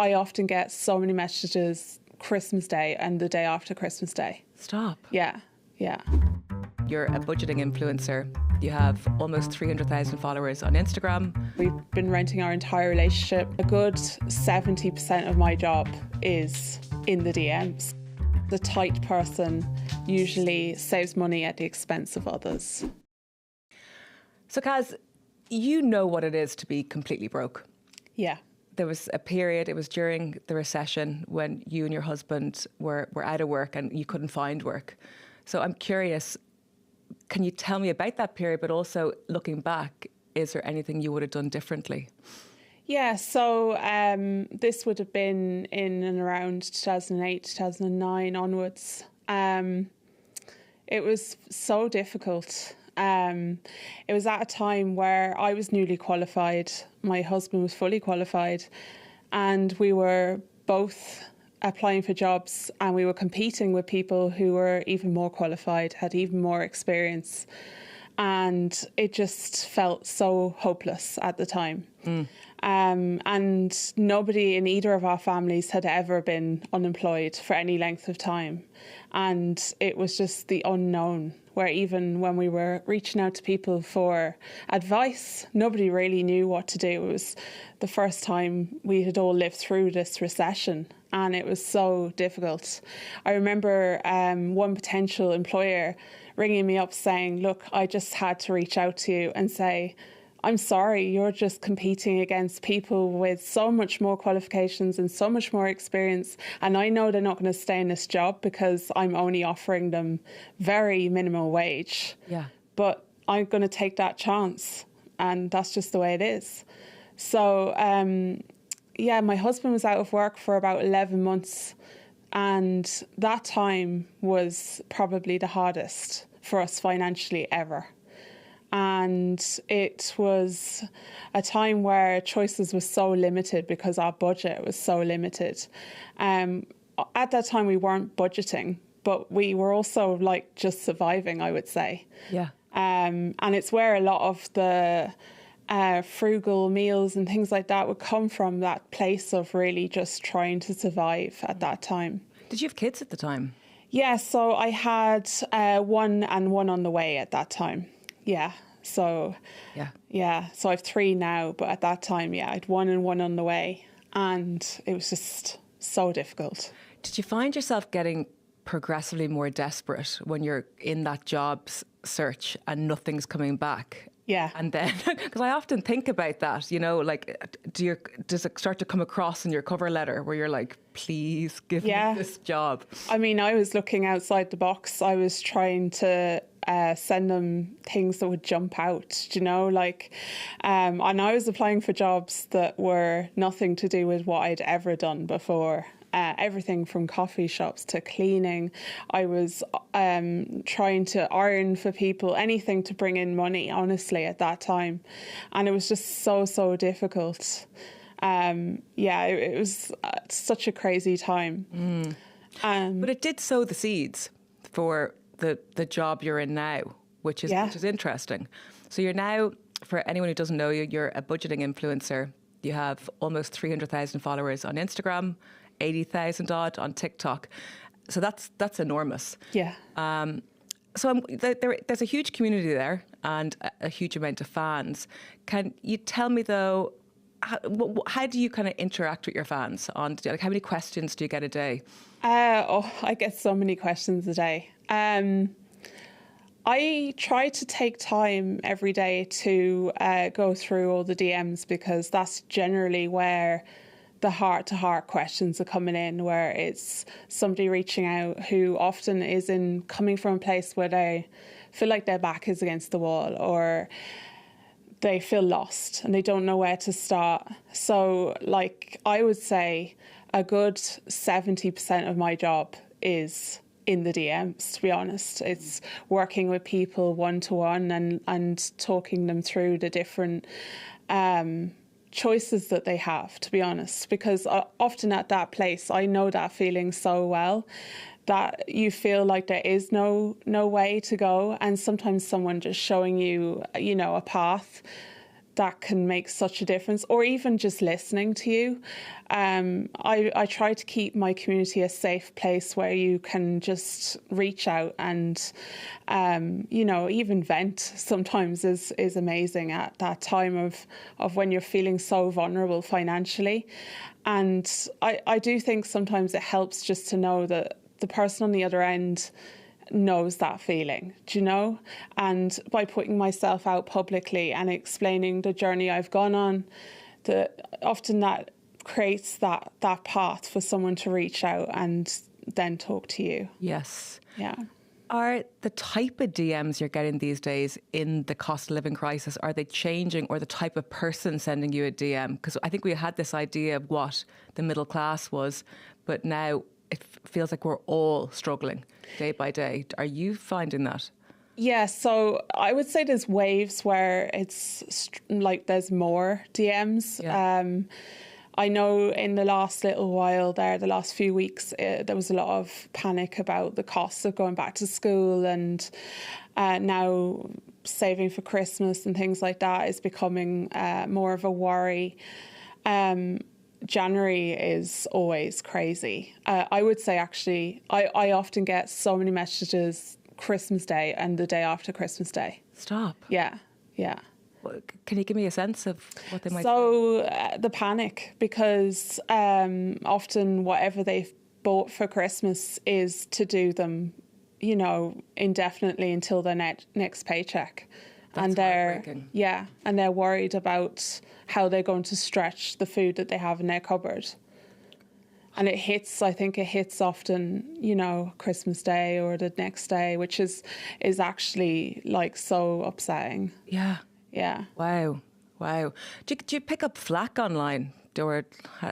I often get so many messages Christmas Day and the day after Christmas Day. Stop. Yeah. You're a budgeting influencer. You have almost 300,000 followers on Instagram. We've been renting our entire relationship. A good 70% of my job is in the DMs. The tight person usually saves money at the expense of others. So Caz, you know what it is to be completely broke. Yeah. There was a period, it was during the recession, when you and your husband were out of work and you couldn't find work. So I'm curious, can you tell me about that period, but also looking back, is there anything you would have done differently? Yeah, so this would have been in and around 2008, 2009 onwards. It was so difficult. It was at a time where I was newly qualified, my husband was fully qualified, and we were both applying for jobs and we were competing with people who were even more qualified, had even more experience. And it just felt so hopeless at the time. And nobody in either of our families had ever been unemployed for any length of time. And it was just the unknown, where even when we were reaching out to people for advice, nobody really knew what to do. It was the first time we had all lived through this recession, and it was so difficult. I remember one potential employer ringing me up saying, look, I just had to reach out to you and say, I'm sorry, you're just competing against people with so much more qualifications and so much more experience. And I know they're not going to stay in this job because I'm only offering them very minimal wage. Yeah. But I'm going to take that chance. And that's just the way it is. So, my husband was out of work for about 11 months. And that time was probably the hardest for us financially ever. And it was a time where choices were so limited because our budget was so limited. At that time, we weren't budgeting, but we were also like just surviving, I would say. Yeah. And it's where a lot of the frugal meals and things like that would come from, that place of really just trying to survive at that time. Did you have kids at the time? Yeah, so I had one and one on the way at that time. Yeah. So I have 3 now, but at that time, I had one and one on the way, and it was just so difficult. Did you find yourself getting progressively more desperate when you're in that job search and nothing's coming back? Yeah. And then, because I often think about that, you know, like, does it start to come across in your cover letter where you're like, please give me this job? I mean, I was looking outside the box. I was trying to send them things that would jump out, you know, like, and I was applying for jobs that were nothing to do with what I'd ever done before. Everything from coffee shops to cleaning. I was trying to iron for people, anything to bring in money, honestly, at that time. And it was just so difficult. It was such a crazy time. But it did sow the seeds for the job you're in now, which is interesting. So you're now, for anyone who doesn't know you, you're a budgeting influencer. You have almost 300,000 followers on Instagram, 80,000 odd on TikTok. So that's enormous. Yeah. So there's a huge community there and a huge amount of fans. Can you tell me, though, how do you kind of interact with your fans? Like, how many questions do you get a day? I get so many questions a day. I try to take time every day to go through all the DMs, because that's generally where the heart-to-heart questions are coming in, where it's somebody reaching out who often is coming from a place where they feel like their back is against the wall, or they feel lost and they don't know where to start. So, like, I would say a good 70% of my job is in the DMs, to be honest. It's working with people one-to-one and talking them through the different choices that they have, to be honest, because often at that place, I know that feeling so well, that you feel like there is no way to go, and sometimes someone just showing you, a path that can make such a difference, or even just listening to you. I try to keep my community a safe place where you can just reach out and, even vent sometimes is amazing at that time of when you're feeling so vulnerable financially. And I do think sometimes it helps just to know that the person on the other end knows that feeling, do you know? And by putting myself out publicly and explaining the journey I've gone on, often that creates that path for someone to reach out and then talk to you. Yes. Yeah. Are the type of DMs you're getting these days in the cost of living crisis, are they changing, or the type of person sending you a DM? Because I think we had this idea of what the middle class was, but now it feels like we're all struggling day by day. Are you finding that? Yeah, so I would say there's waves where it's like there's more DMs. Yeah. I know in the last little while there, the last few weeks, there was a lot of panic about the costs of going back to school, and now saving for Christmas and things like that is becoming more of a worry. January is always crazy. I would say actually, I often get so many messages Christmas Day and the day after Christmas Day. Stop. Yeah. Can you give me a sense of what they might the panic, because often whatever they've bought for Christmas is to do them, indefinitely until their next paycheck. That's heartbreaking. And they're worried about how they're going to stretch the food that they have in their cupboard. And I think it hits often, Christmas Day or the next day, which is actually like so upsetting. Yeah. Yeah. Wow. Do you pick up flack online, or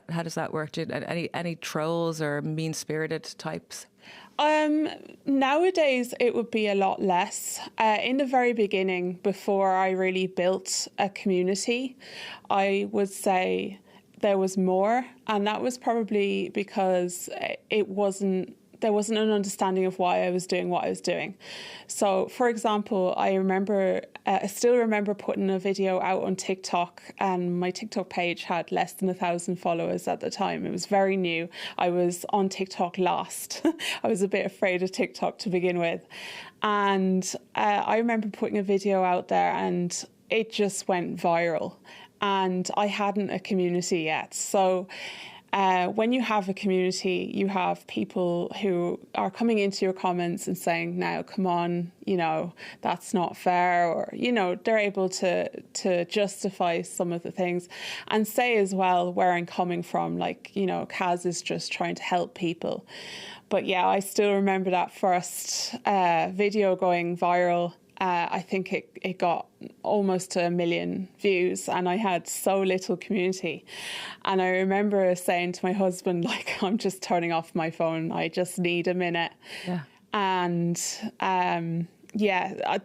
how does that work? Any trolls or mean-spirited types? Nowadays, it would be a lot less. In the very beginning, before I really built a community, I would say there was more, and that was probably because there wasn't an understanding of why I was doing what I was doing. So, for example, I still remember putting a video out on TikTok, and my TikTok page had less than 1,000 followers at the time. It was very new. I was on TikTok last. I was a bit afraid of TikTok to begin with. And I remember putting a video out there and it just went viral. And I hadn't a community yet. So when you have a community, you have people who are coming into your comments and saying, now, come on, that's not fair. Or, they're able to justify some of the things and say as well where I'm coming from. Like, Caz is just trying to help people. But yeah, I still remember that first video going viral. I think it got almost to 1 million views, and I had so little community. And I remember saying to my husband, like, I'm just turning off my phone. I just need a minute. Yeah. And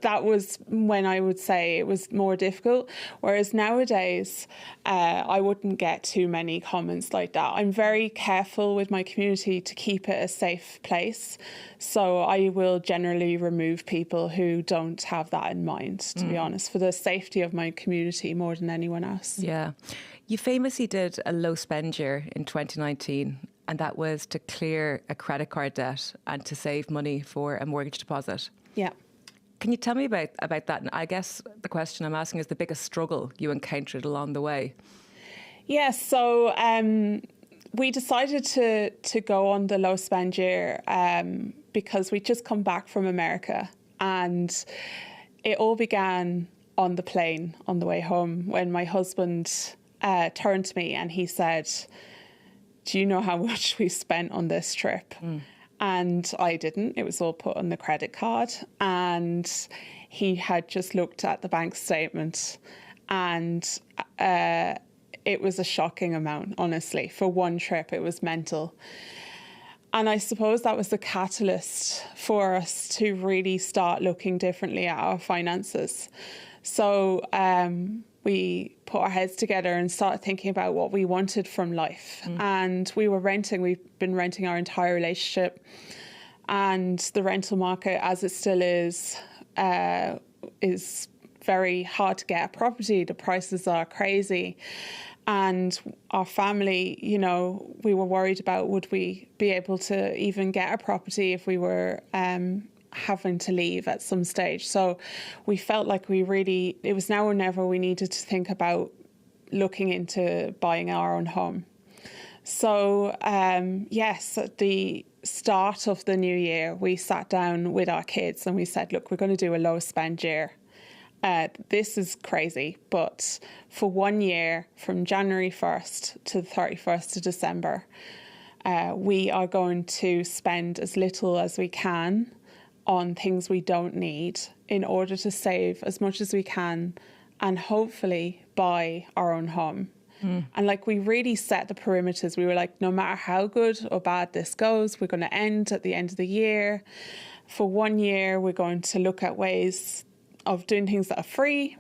that was when I would say it was more difficult. Whereas nowadays, I wouldn't get too many comments like that. I'm very careful with my community to keep it a safe place. So I will generally remove people who don't have that in mind, to be honest, for the safety of my community more than anyone else. Yeah. You famously did a low spend year in 2019, and that was to clear a credit card debt and to save money for a mortgage deposit. Yeah. Can you tell me about that? And I guess the question I'm asking is the biggest struggle you encountered along the way. Yeah, so we decided to go on the low spend year because we'd just come back from America, and it all began on the plane on the way home when my husband turned to me and he said, do you know how much we spent on this trip? And I didn't. It was all put on the credit card. And he had just looked at the bank statement, and it was a shocking amount, honestly. For one trip, it was mental. And I suppose that was the catalyst for us to really start looking differently at our finances. So we put our heads together and started thinking about what we wanted from life. And we were renting. We've been renting our entire relationship. And the rental market, as it still is very hard to get a property. The prices are crazy. And our family, you know, we were worried about would we be able to even get a property if we were having to leave at some stage. So we felt like it was now or never we needed to think about looking into buying our own home. So yes, at the start of the new year, we sat down with our kids and we said, look, we're going to do a low spend year. This is crazy, but for 1 year, from January 1st to the 31st of December, we are going to spend as little as we can on things we don't need in order to save as much as we can and hopefully buy our own home. And like, we really set the perimeters. We were like, no matter how good or bad this goes, we're going to end at the end of the year. For 1 year, we're going to look at ways of doing things that are free,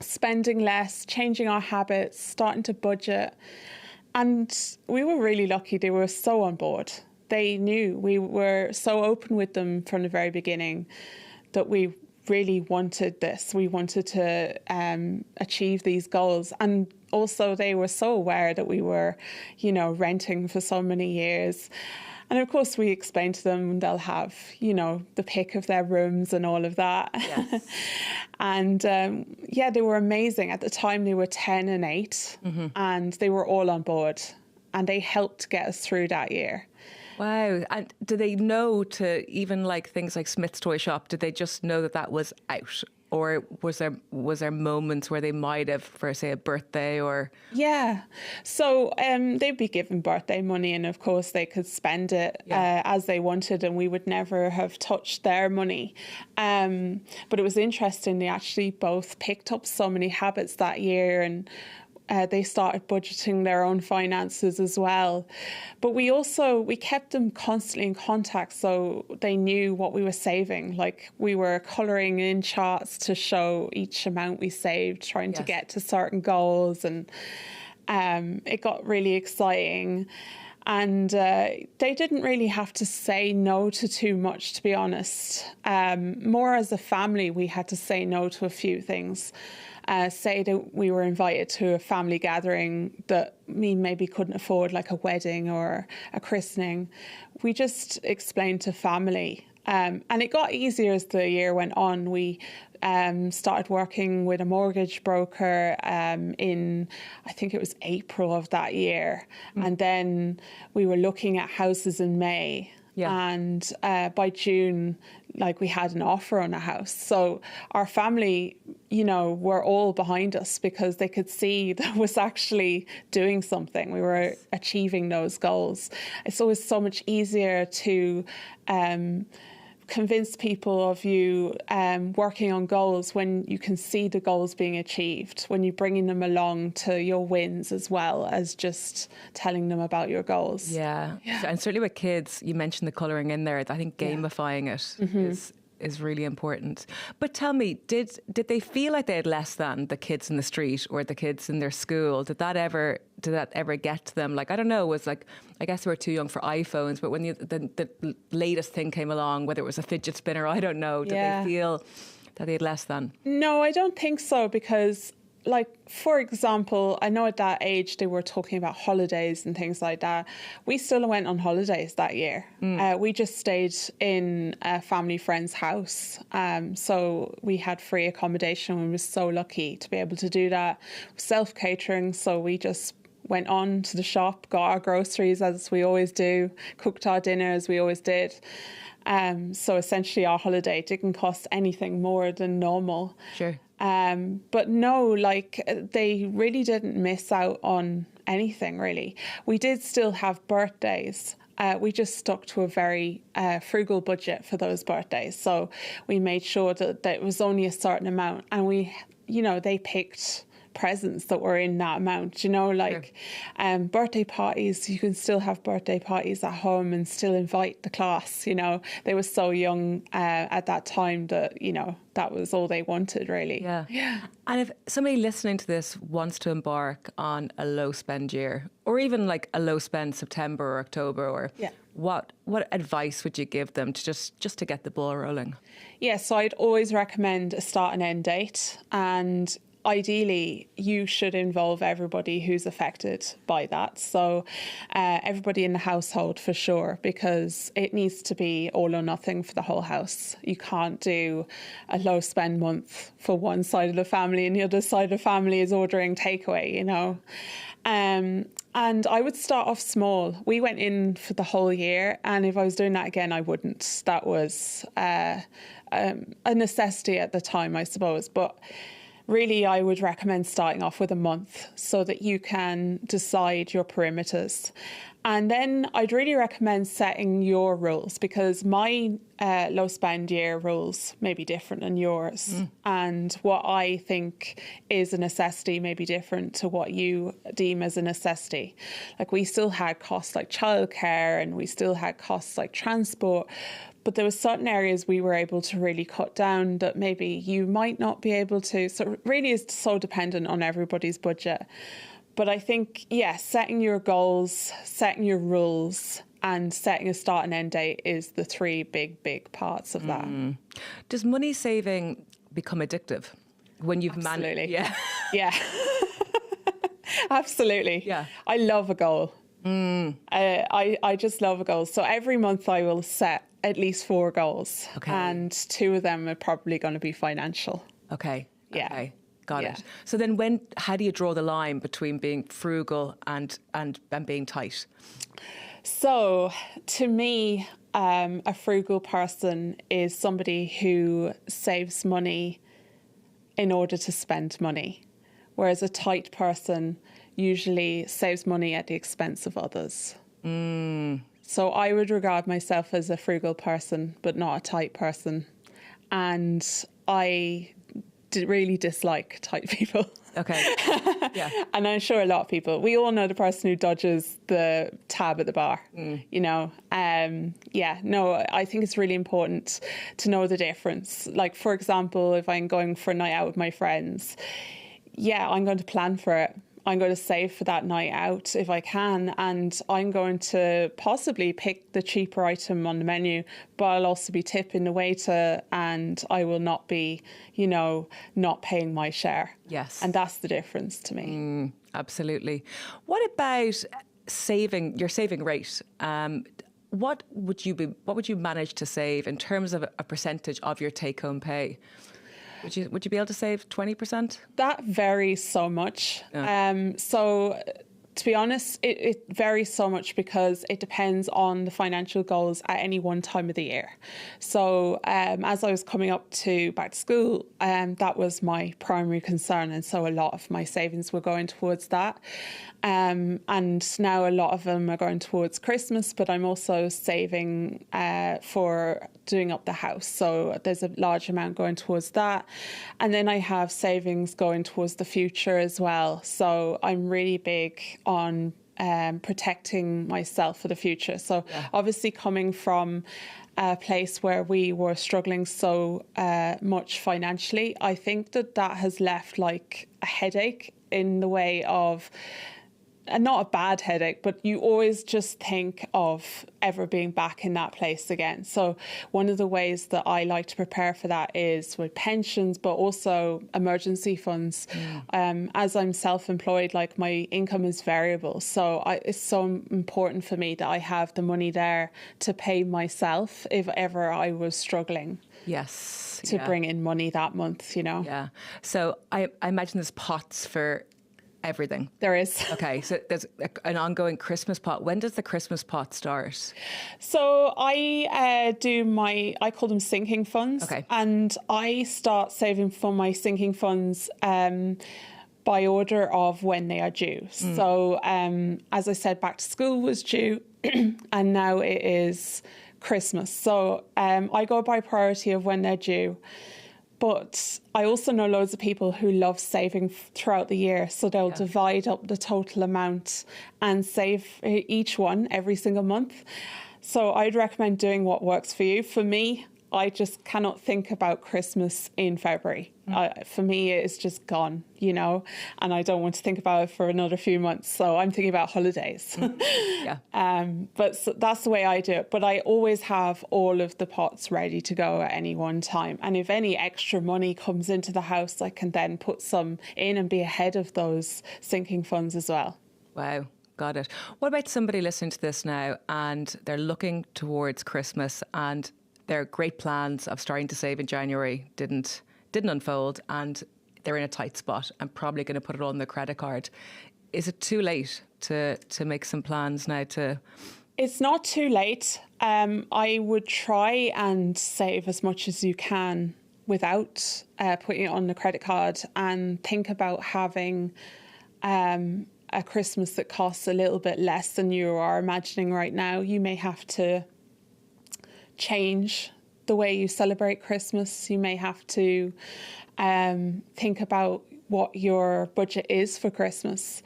spending less, changing our habits, starting to budget. And we were really lucky. They were so on board. They knew. We were so open with them from the very beginning that we really wanted this. We wanted to achieve these goals. And also they were so aware that we were, you know, renting for so many years. And of course we explained to them they'll have, you know, the pick of their rooms and all of that. Yes. And they were amazing. At the time they were 10 and 8 and they were all on board and they helped get us through that year. Wow. And do they know to even like things like Smith's Toy Shop, did they just know that that was out? Or was there moments where they might have, for say, a birthday or? Yeah. So they'd be given birthday money and of course they could spend it as they wanted and we would never have touched their money. But it was interesting. They actually both picked up so many habits that year and they started budgeting their own finances as well. But we kept them constantly in contact so they knew what we were saving. Like, we were colouring in charts to show each amount we saved, trying to get to certain goals. And it got really exciting. And they didn't really have to say no to too much, to be honest. More as a family, we had to say no to a few things. Say that we were invited to a family gathering that we maybe couldn't afford, like a wedding or a christening. We just explained to family. And it got easier as the year went on. We started working with a mortgage broker in, I think it was April of that year. And then we were looking at houses in May. And by June, like, we had an offer on a house. So our family, you know, were all behind us because they could see that was actually doing something. We were achieving those goals. It's always so much easier to convince people of you working on goals when you can see the goals being achieved, when you're bringing them along to your wins as well as just telling them about your goals. Yeah. And certainly with kids, you mentioned the colouring in there. I think gamifying it is really important. But tell me, did they feel like they had less than the kids in the street or the kids in their school? Did that ever get to them? Like, I don't know, was like, I guess they were too young for iPhones, but when the latest thing came along, whether it was a fidget spinner, I don't know, did they feel that they had less than? No, I don't think so, because, like, for example, I know at that age they were talking about holidays and things like that. We still went on holidays that year. We just stayed in a family friend's house. So we had free accommodation. We were so lucky to be able to do that. Self-catering, so we just went on to the shop, got our groceries as we always do, cooked our dinner as we always did. So essentially our holiday didn't cost anything more than normal. Sure. But no, like, they really didn't miss out on anything, really. We did still have birthdays. We just stuck to a very frugal budget for those birthdays. So we made sure that it was only a certain amount. And we, you know, they picked presents that were in that amount, like birthday parties. You can still have birthday parties at home and still invite the class. They were so young at that time that that was all they wanted, really. Yeah. And if somebody listening to this wants to embark on a low spend year, or even like a low spend September or October, or what advice would you give them to just to get the ball rolling? Yeah, so I'd always recommend a start and end date, and ideally you should involve everybody who's affected by that. So everybody in the household for sure, because it needs to be all or nothing for the whole house. You can't do a low spend month for one side of the family and the other side of the family is ordering takeaway, And I would start off small. We went in for the whole year, and if I was doing that again, I wouldn't. That was a necessity at the time, I suppose. But really, I would recommend starting off with a month so that you can decide your perimeters. And then I'd really recommend setting your rules, because my low spend year rules may be different than yours. And what I think is a necessity may be different to what you deem as a necessity. Like, we still had costs like childcare, and we still had costs like transport. But there were certain areas we were able to really cut down that maybe you might not be able to. So it really is so dependent on everybody's budget. But I think, setting your goals, setting your rules, and setting a start and end date is the three big parts of that. Does money saving become addictive when you've managed? Yeah. Yeah. Absolutely. Yeah. I love a goal. I just love a goal. So every month I will set at least 4 goals. Okay. And 2 of them are probably going to be financial. Okay. Yeah. Okay. Got it. So then how do you draw the line between being frugal and being tight? So to me, a frugal person is somebody who saves money in order to spend money, whereas a tight person usually saves money at the expense of others. So I would regard myself as a frugal person, but not a tight person. And I really dislike tight people. Okay. Yeah. And I'm sure a lot of people, we all know the person who dodges the tab at the bar, I think it's really important to know the difference. Like, for example, if I'm going for a night out with my friends, I'm going to plan for it. I'm going to save for that night out if I can, and I'm going to possibly pick the cheaper item on the menu, but I'll also be tipping the waiter, and I will not be, not paying my share. Yes. And that's the difference to me. Absolutely. What about your saving rate? What would you manage to save in terms of a percentage of your take-home pay? Would you be able to save 20%? That varies so much. Yeah. So to be honest, it varies so much because it depends on the financial goals at any one time of the year. So as I was coming up to back to school, that was my primary concern. And so a lot of my savings were going towards that. And now a lot of them are going towards Christmas, but I'm also saving for doing up the house. So there's a large amount going towards that. And then I have savings going towards the future as well. So I'm really big on protecting myself for the future. So obviously coming from a place where we were struggling so much financially, I think that has left like a headache in the way of, and not a bad headache, but you always just think of ever being back in that place again. So one of the ways that I like to prepare for that is with pensions, but also emergency funds. As I'm self-employed, like, my income is variable. So it's so important for me that I have the money there to pay myself if ever I was struggling. Yes. To bring in money that month, Yeah. So I imagine there's pots for everything. There is. Okay, so there's an ongoing Christmas pot. When does the Christmas pot start? So I I call them sinking funds. Okay. And I start saving for my sinking funds by order of when they are due. So as I said, back to school was due and now it is Christmas. So I go by priority of when they're due. But I also know loads of people who love saving throughout the year. So they'll divide up the total amount and save each one every single month. So I'd recommend doing what works for you. For me, I just cannot think about Christmas in February. For me, it's just gone, you know, and I don't want to think about it for another few months. So I'm thinking about holidays. But so that's the way I do it. But I always have all of the pots ready to go at any one time. And if any extra money comes into the house, I can then put some in and be ahead of those sinking funds as well. Wow. Got it. What about somebody listening to this now and they're looking towards Christmas and their great plans of starting to save in January didn't unfold and they're in a tight spot and probably going to put it all on their credit card. Is it too late to make some plans now to... It's not too late. I would try and save as much as you can without putting it on the credit card, and think about having a Christmas that costs a little bit less than you are imagining right now. You may have to change the way you celebrate Christmas. You may have to think about what your budget is for Christmas.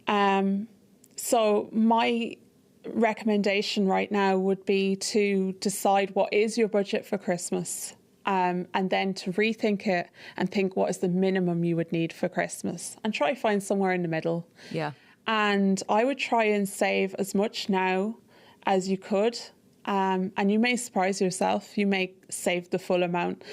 So my recommendation right now would be to decide what is your budget for Christmas, and then to rethink it and think what is the minimum you would need for Christmas, and try to find somewhere in the middle. Yeah. And I would try and save as much now as you could. And you may surprise yourself. You may save the full amount,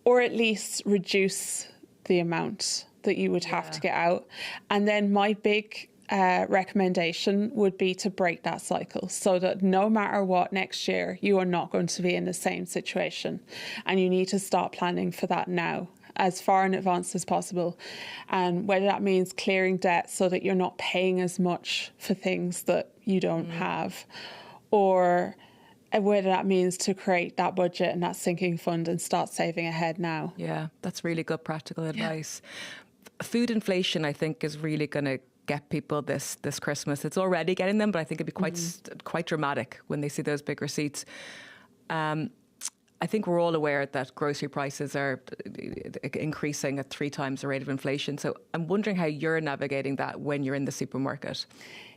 or at least reduce the amount that you would have to get out. And then my big recommendation would be to break that cycle, so that no matter what next year, you are not going to be in the same situation. And you need to start planning for that now, as far in advance as possible. And whether that means clearing debt so that you're not paying as much for things that you don't have, or whether that means to create that budget and that sinking fund and start saving ahead now. Yeah, that's really good practical advice. Food inflation, I think, is really going to get people this Christmas. It's already getting them, but I think it'd be quite dramatic when they see those big receipts. I think we're all aware that grocery prices are increasing at 3 times the rate of inflation. So I'm wondering how you're navigating that when you're in the supermarket.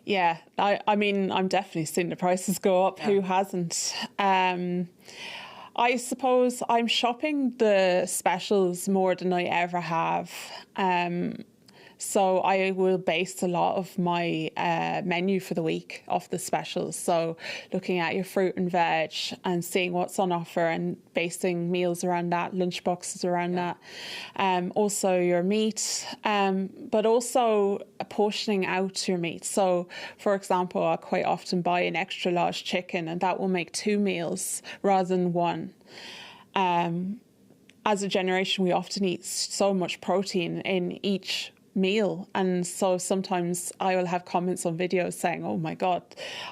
Yeah, I mean, I'm definitely seeing the prices go up. Yeah. Who hasn't? I suppose I'm shopping the specials more than I ever have. So I will base a lot of my menu for the week off the specials. So looking at your fruit and veg and seeing what's on offer and basing meals around that, lunch boxes around that. Also your meat, but also portioning out your meat. So, for example, I quite often buy an extra large chicken, and that will make 2 meals rather than 1. As a generation, we often eat so much protein in each meal, and so sometimes I will have comments on videos saying, oh my god,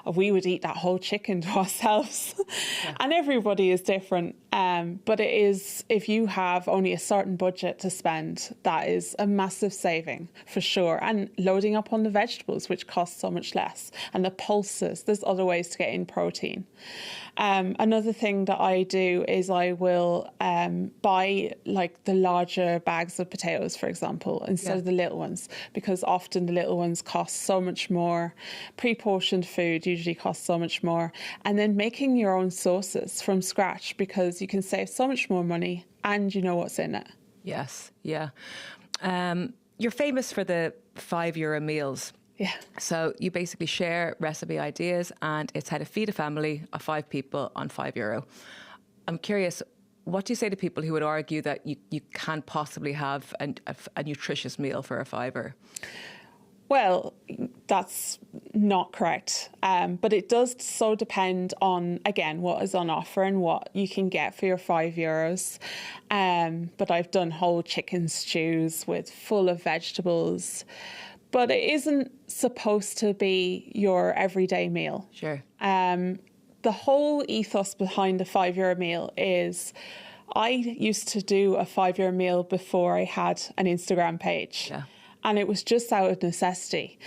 we would eat that whole chicken to ourselves. And everybody is different, but it is, if you have only a certain budget to spend, that is a massive saving for sure. And loading up on the vegetables, which cost so much less, and the pulses, there's other ways to get in protein. Another thing that I do is I will buy like the larger bags of potatoes, for example, instead of the little ones, because often the little ones cost so much more. Pre-portioned food usually costs so much more. And then making your own sauces from scratch, because you can save so much more money and you know what's in it. Yes, yeah. You're famous for the €5 meals. Yeah. So you basically share recipe ideas, and it's how to feed a family of 5 people on €5. I'm curious, what do you say to people who would argue that you can't possibly have a nutritious meal for a €5? Well, that's not correct. But it does so depend on, again, what is on offer and what you can get for your €5. But I've done whole chicken stews full of vegetables. But it isn't supposed to be your everyday meal. Sure. The whole ethos behind the €5 meal is, I used to do a €5 meal before I had an Instagram page. Yeah. And it was just out of necessity.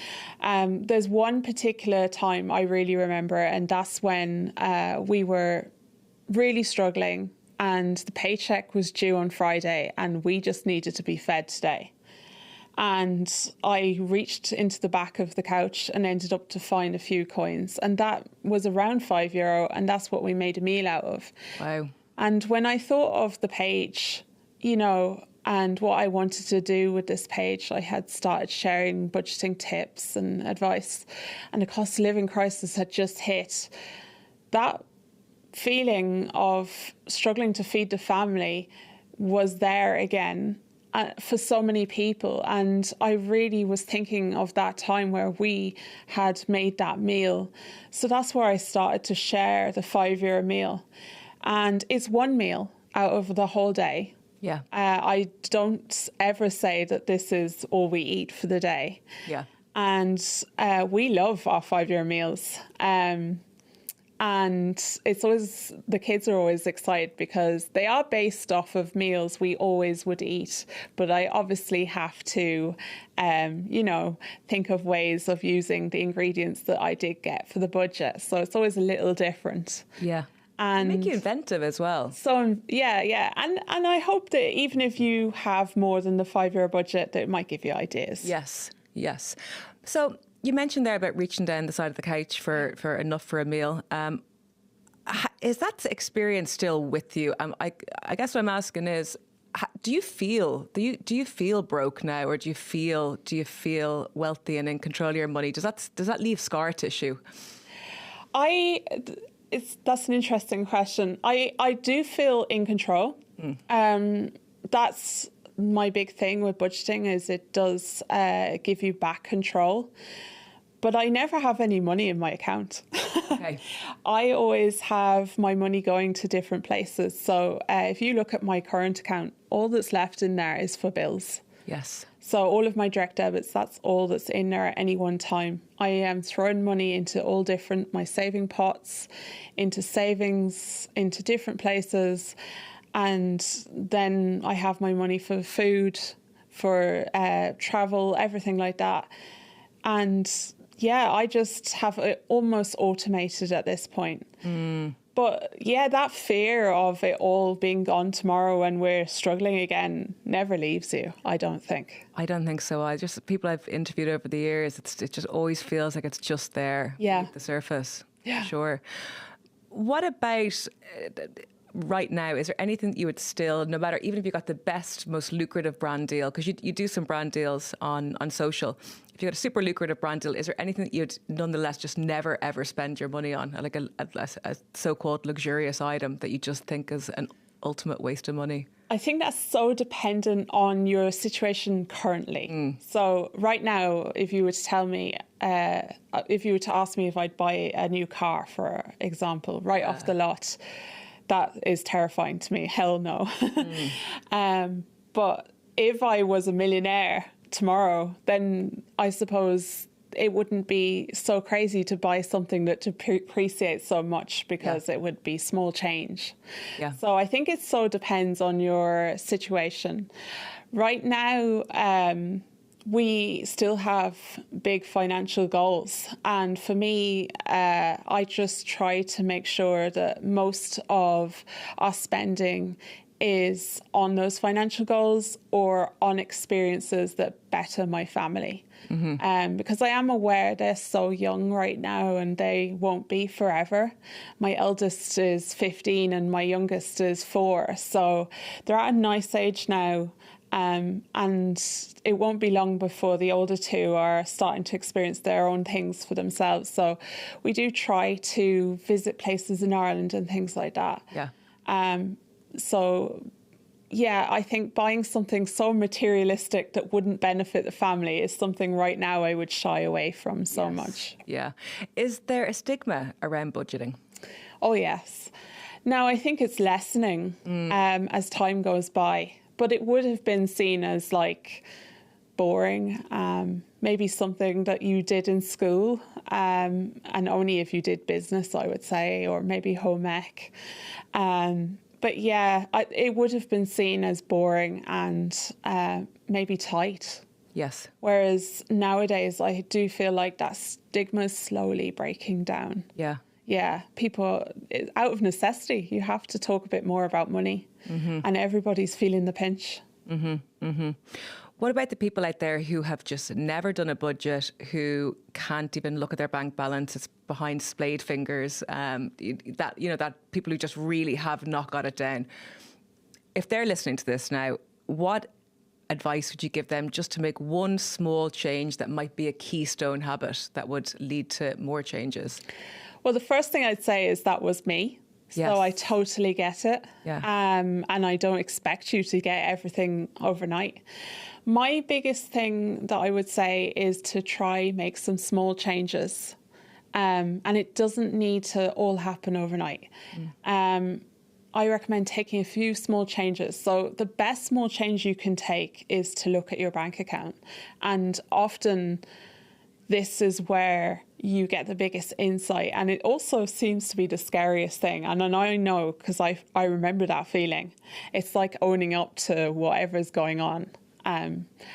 There's one particular time I really remember, and that's when we were really struggling. and the paycheck was due on Friday and we just needed to be fed today. And I reached into the back of the couch and ended up to find a few coins. And that was around €5. And that's what we made a meal out of. Wow. And when I thought of the page, you know, and what I wanted to do with this page, I had started sharing budgeting tips and advice. And the cost of living crisis had just hit. That feeling of struggling to feed the family was there again. For so many people. And I really was thinking of that time where we had made that meal. So that's where I started to share the €5 meal. And it's one meal out of the whole day. Yeah. I don't ever say that this is all we eat for the day. Yeah. And we love our €5 meals. And it's always, the kids are always excited because they are based off of meals we always would eat. But I obviously have to, you know, think of ways of using the ingredients that I did get for the budget. So it's always a little different. Yeah. And make you inventive as well. So, yeah. And I hope that even if you have more than the €5 budget, that it might give you ideas. Yes. So you mentioned there about reaching down the side of the couch for enough for a meal. Is that experience still with you? I guess what I'm asking is, do you feel broke now, or do you feel wealthy and in control of your money? Does that leave scar tissue? That's an interesting question. I do feel in control. That's my big thing with budgeting, is it does give you back control. But I never have any money in my account. Okay. I always have my money going to different places. So if you look at my current account, all that's left in there is for bills. Yes. So all of my direct debits, that's all that's in there at any one time. I am throwing money into all different, my saving pots, into savings, into different places. And then I have my money for food, for travel, everything like that. And yeah, I just have it almost automated at this point. But yeah, that fear of it all being gone tomorrow when we're struggling again never leaves you, I don't think. I don't think so. People I've interviewed over the years, it just always feels like it's just there beneath the surface. Yeah. Sure. What about right now? Is there anything that you would still, no matter, even if you got the best, most lucrative brand deal, because you do some brand deals on social, if you got a super lucrative brand deal, is there anything that you'd nonetheless just never ever spend your money on, like a so-called luxurious item that you just think is an ultimate waste of money? I think that's so dependent on your situation currently. So right now, if you were to tell me, if you were to ask me if I'd buy a new car, for example, right off the lot, that is terrifying to me. Hell no. But if I was a millionaire tomorrow, then I suppose it wouldn't be so crazy to buy something that depreciates so much, because it would be small change. Yeah. So I think it so depends on your situation. Right now, we still have big financial goals. And for me, I just try to make sure that most of our spending is on those financial goals or on experiences that better my family. Because I am aware they're so young right now and they won't be forever. My eldest is 15 and my youngest is 4. So they're at a nice age now. And it won't be long before the older two are starting to experience their own things for themselves. So we do try to visit places in Ireland and things like that. Yeah. So, yeah, I think buying something so materialistic that wouldn't benefit the family is something right now I would shy away from so much. Yeah. Is there a stigma around budgeting? Oh, yes. Now, I think it's lessening as time goes by. But it would have been seen as like boring, maybe something that you did in school, and only if you did business, I would say, or maybe home ec. But yeah, it would have been seen as boring and maybe tight. Yes. Whereas nowadays, I do feel like that stigma is slowly breaking down. Yeah. Yeah, people, out of necessity, you have to talk a bit more about money, and everybody's feeling the pinch. What about the people out there who have just never done a budget, who can't even look at their bank balance? It's behind splayed fingers. That people who just really have not got it down. If they're listening to this now, what advice would you give them just to make one small change that might be a keystone habit that would lead to more changes? Well, the first thing I'd say is that was me. So Yes. I totally get it. Yeah. And I don't expect you to get everything overnight. My biggest thing that I would say is to try make some small changes. And it doesn't need to all happen overnight. I recommend taking a few small changes. So the best small change you can take is to look at your bank account. And often this is where you get the biggest insight. And it also seems to be the scariest thing. And I know, because I remember that feeling. It's like owning up to whatever's going on,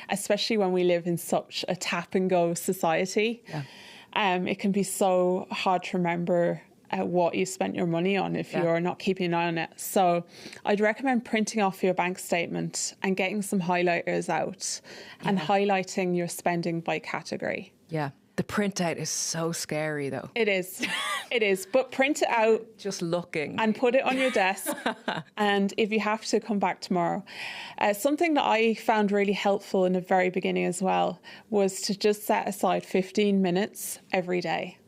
especially when we live in such a tap and go society. Yeah. It can be so hard to remember what you spent your money on if you're not keeping an eye on it. So I'd recommend printing off your bank statement and getting some highlighters out and highlighting your spending by category. Yeah. The printout is so scary, though. It is. It is. But print it out. Just looking. And put it on your desk. And if you have to, come back tomorrow. Something that I found really helpful in the very beginning as well was to just set aside 15 minutes every day.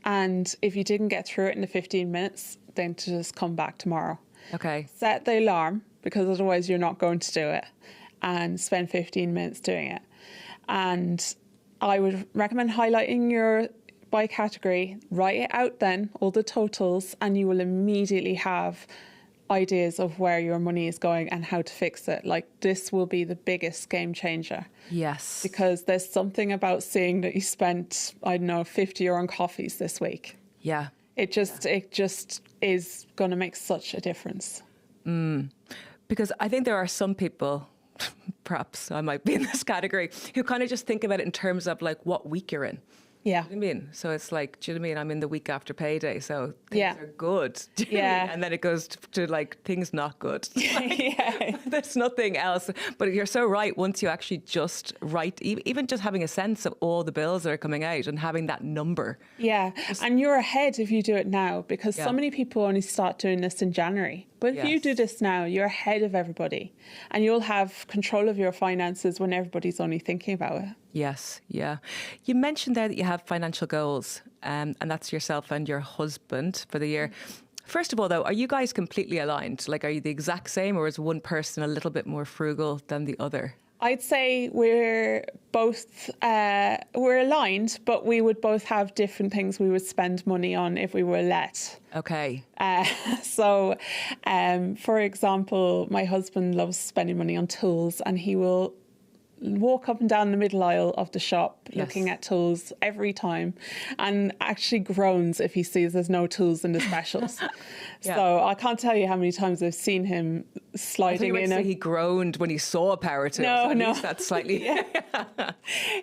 And if you didn't get through it in the 15 minutes, then to just come back tomorrow. Okay. Set the alarm, because otherwise you're not going to do it, and spend 15 minutes doing it. And I would recommend highlighting your by category, write it out then, all the totals, and you will immediately have ideas of where your money is going and how to fix it. Like, this will be the biggest game changer. Yes. Because there's something about seeing that you spent, I don't know, 50 euro on coffees this week. Yeah. It just is going to make such a difference. Because I think there are some people, perhaps I might be in this category, who kind of just think about it in terms of like what week you're in. Yeah. Do you know what I mean? So it's like, do you know what I mean? I'm in the week after payday, so things are good. Do you know what I mean? And then it goes to like things not good. Like, there's nothing else. But you're so right. Once you actually just write, even just having a sense of all the bills that are coming out and having that number. Yeah. And you're ahead if you do it now, because so many people only start doing this in January. But if you do this now, you're ahead of everybody, and you'll have control of your finances when everybody's only thinking about it. Yes, yeah. You mentioned there that you have financial goals, and that's yourself and your husband for the year. First of all, though, are you guys completely aligned? Like, are you the exact same, or is one person a little bit more frugal than the other? I'd say we're both, we're aligned, but we would both have different things we would spend money on if we were let. Okay. So, for example, my husband loves spending money on tools, and he will walk up and down the middle aisle of the shop looking at tools every time, and actually groans if he sees there's no tools in the specials. So I can't tell you how many times I've seen him sliding in. He groaned when he saw a power tool. No. That's slightly.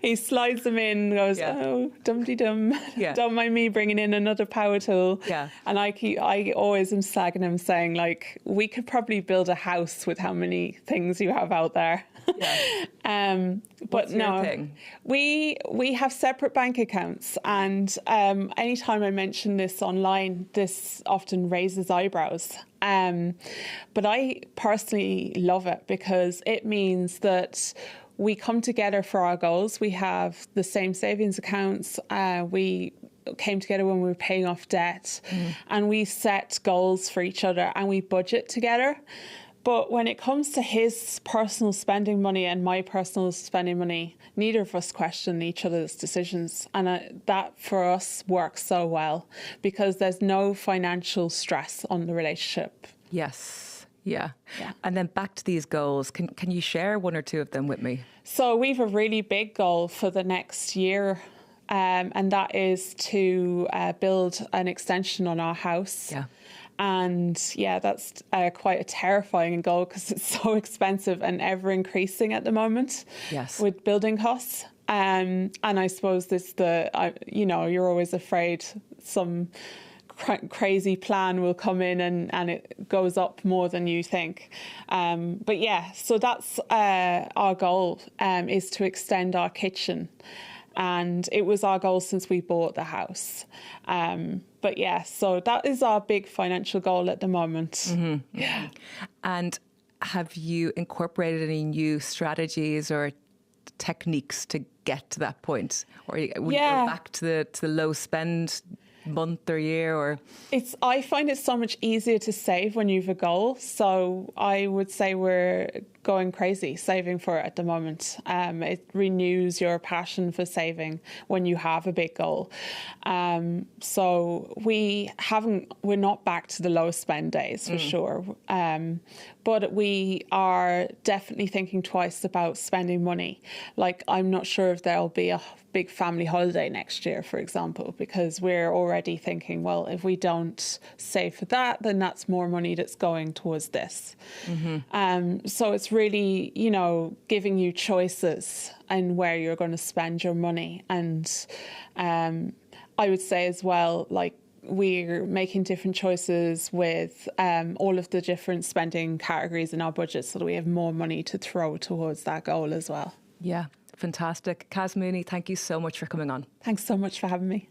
He slides them in and goes, oh, dum-de-dum. Don't mind me bringing in another power tool. And I always am slagging him, saying, like, we could probably build a house with how many things you have out there. But What's your thing? We have separate bank accounts, and anytime I mention this online, this often raises eyebrows. But I personally love it, because it means that we come together for our goals. We have the same savings accounts. We came together when we were paying off debt, and we set goals for each other, and we budget together. But when it comes to his personal spending money and my personal spending money, neither of us question each other's decisions. And that for us works so well, because there's no financial stress on the relationship. Yes. Yeah. And then back to these goals. Can you share one or two of them with me? So we've a really big goal for the next year. And that is to build an extension on our house. Yeah. And that's quite a terrifying goal, because it's so expensive and ever increasing at the moment. Yes. With building costs. And I suppose you're always afraid some crazy plan will come in and it goes up more than you think. But yeah, so that's our goal, is to extend our kitchen. And it was our goal since we bought the house. But yeah, so that is our big financial goal at the moment. Mm-hmm. Yeah. And have you incorporated any new strategies or techniques to get to that point? Or will you go back to the low spend month or year? Or I find it so much easier to save when you've a goal. So I would say we're going crazy saving for it at the moment. It renews your passion for saving when you have a big goal. So we're not back to the low spend days for sure. But we are definitely thinking twice about spending money. Like, I'm not sure if there'll be a big family holiday next year, for example, because we're already thinking, well, if we don't save for that, then that's more money that's going towards this. So it's really, giving you choices and where you're going to spend your money. And I would say as well, like, we're making different choices with all of the different spending categories in our budget so that we have more money to throw towards that goal as well. Yeah, fantastic. Caz Mooney, thank you so much for coming on. Thanks so much for having me.